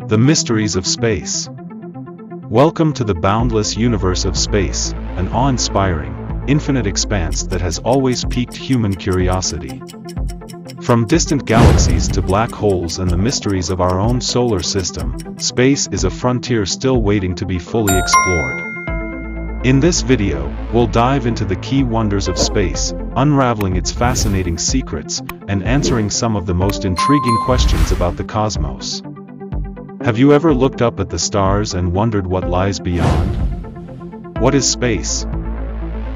The mysteries of space. Welcome to the boundless universe of space, an awe-inspiring, infinite expanse that has always piqued human curiosity. From distant galaxies to black holes and the mysteries of our own solar system, space is a frontier still waiting to be fully explored. In this video, we'll dive into the key wonders of space, unraveling its fascinating secrets, and answering some of the most intriguing questions about the cosmos. Have you ever looked up at the stars and wondered what lies beyond? What is space,